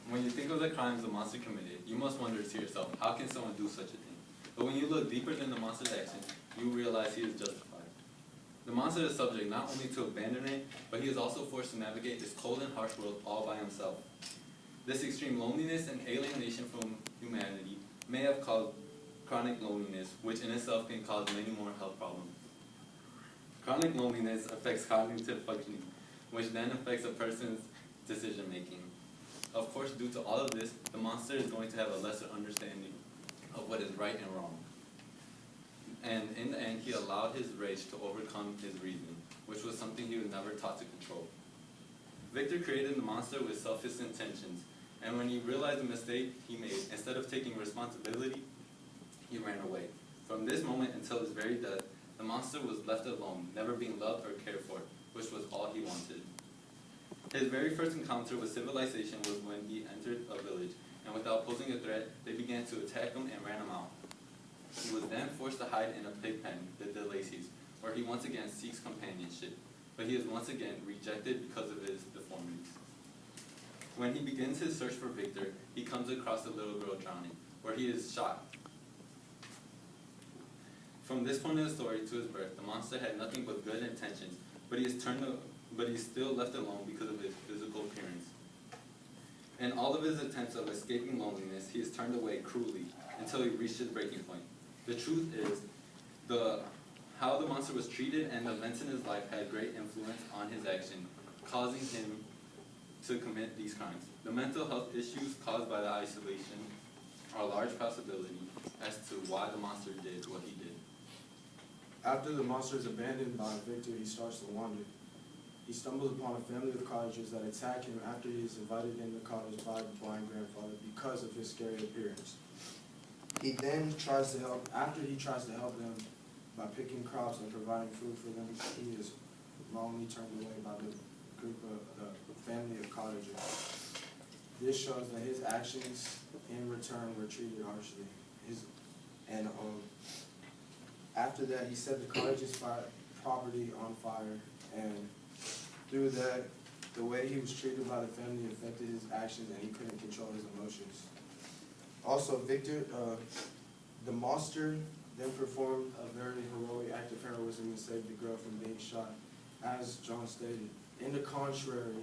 When you think of the crimes the monster committed, you must wonder to yourself, how can someone do such a thing? But when you look deeper than the monster's actions, you realize he is justified. The monster is subject not only to abandonment, but he is also forced to navigate this cold and harsh world all by himself. This extreme loneliness and alienation from humanity may have caused chronic loneliness, which in itself can cause many more health problems. Chronic loneliness affects cognitive functioning, which then affects a person's decision making. Of course, due to all of this, the monster is going to have a lesser understanding of what is right and wrong. And in the end, he allowed his rage to overcome his reason, which was something he was never taught to control. Victor created the monster with selfish intentions, and when he realized the mistake he made, instead of taking responsibility, he ran away. From this moment until his very death, the monster was left alone, never being loved or cared for, which was all he wanted. His very first encounter with civilization was when he entered a village, and without posing a threat, they began to attack him and ran him out. He was then forced to hide in a pig pen, the DeLacy's, where he once again seeks companionship, but he is once again rejected because of his deformities. When he begins his search for Victor, he comes across a little girl drowning, where he is shot. From this point of the story to his birth, the monster had nothing but good intentions, but he is still left alone because of his physical appearance. In all of his attempts of escaping loneliness, he is turned away cruelly until he reached his breaking point. The truth is, how the monster was treated and the events in his life had great influence on his action, causing him to commit these crimes. The mental health issues caused by the isolation are a large possibility as to why the monster did what he did. After the monster is abandoned by Victor, he starts to wander. He stumbles upon a family of cottagers that attack him after he is invited in the cottage by the blind grandfather because of his scary appearance. He then tries to help. After he tries to help them by picking crops and providing food for them, he is wrongly turned away by the family of cottagers. This shows that his actions in return were treated harshly. After that, he set the cottage's property on fire, and through that, the way he was treated by the family affected his actions, and he couldn't control his emotions. Also, Victor, the monster then performed a very heroic act of heroism and saved the girl from being shot, as John stated. In the contrary,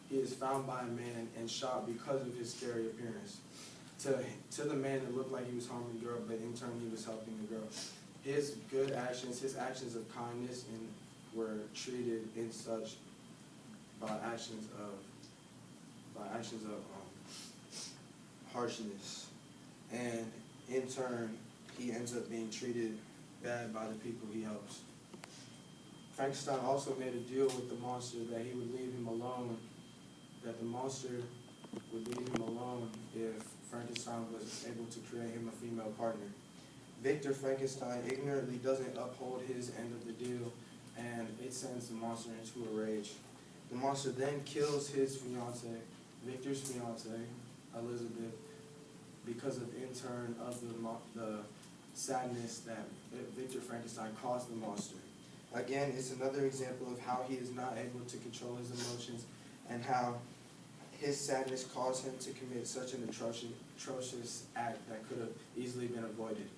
he is found by a man and shot because of his scary appearance. To the man, it looked like he was harming the girl, but in turn, he was helping the girl. His good actions, his actions of kindness, were treated in such by actions of harshness, and in turn, he ends up being treated bad by the people he helps. Frankenstein also made a deal with the monster that he would leave him alone, that the monster would leave him alone if Frankenstein was able to create him a female partner. Victor Frankenstein ignorantly doesn't uphold his end of the deal, and it sends the monster into a rage. The monster then kills his fiancée, Victor's fiancée, Elizabeth, because of in turn of the sadness that Victor Frankenstein caused the monster. Again, it's another example of how he is not able to control his emotions and how his sadness caused him to commit such an atrocious act that could have easily been avoided.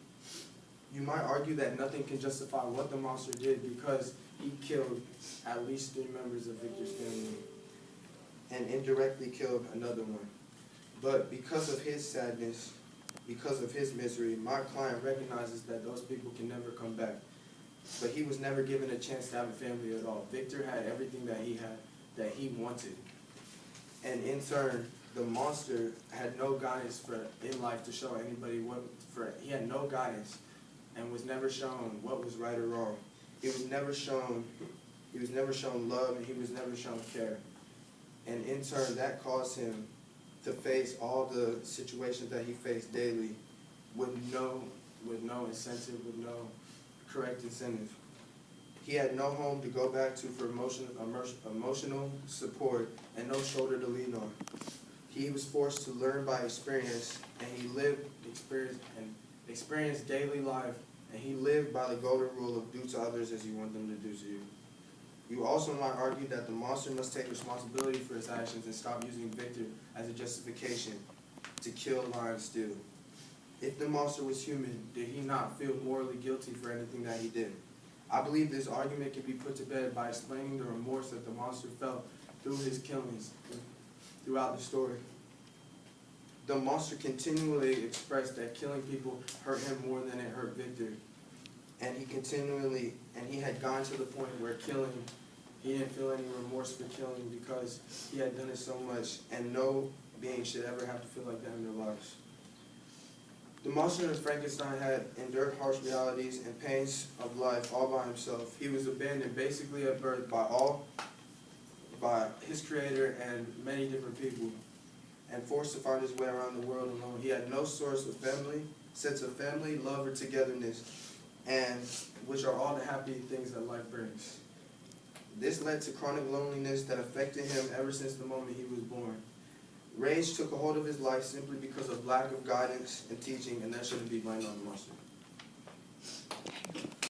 You might argue that nothing can justify what the monster did because he killed at least 3 members of Victor's family and indirectly killed another one. But because of his sadness, because of his misery, my client recognizes that those people can never come back. But he was never given a chance to have a family at all. Victor had everything that he wanted. And in turn, the monster had no guidance in life to show anybody he had no guidance and was never shown what was right or wrong. He was never shown love, and he was never shown care. And in turn, that caused him to face all the situations that he faced daily with no incentive, with no correct incentive. He had no home to go back to for emotional support and no shoulder to lean on. He was forced to learn by experience, and he experienced daily life, and he lived by the golden rule of do to others as you want them to do to you. You also might argue that the monster must take responsibility for his actions and stop using Victor as a justification to kill, lie, and steal. If the monster was human, did he not feel morally guilty for anything that he did? I believe this argument can be put to bed by explaining the remorse that the monster felt through his killings throughout the story. The monster continually expressed that killing people hurt him more than it hurt Victor. And he had gone to the point where he didn't feel any remorse for killing because he had done it so much, and no being should ever have to feel like that in their lives. The monster in Frankenstein had endured harsh realities and pains of life all by himself. He was abandoned basically at birth by his creator and many different people, and forced to find his way around the world alone. He had no sense of family, love, or togetherness, and which are all the happy things that life brings. This led to chronic loneliness that affected him ever since the moment he was born. Rage took a hold of his life simply because of lack of guidance and teaching, and that shouldn't be blamed on the monster.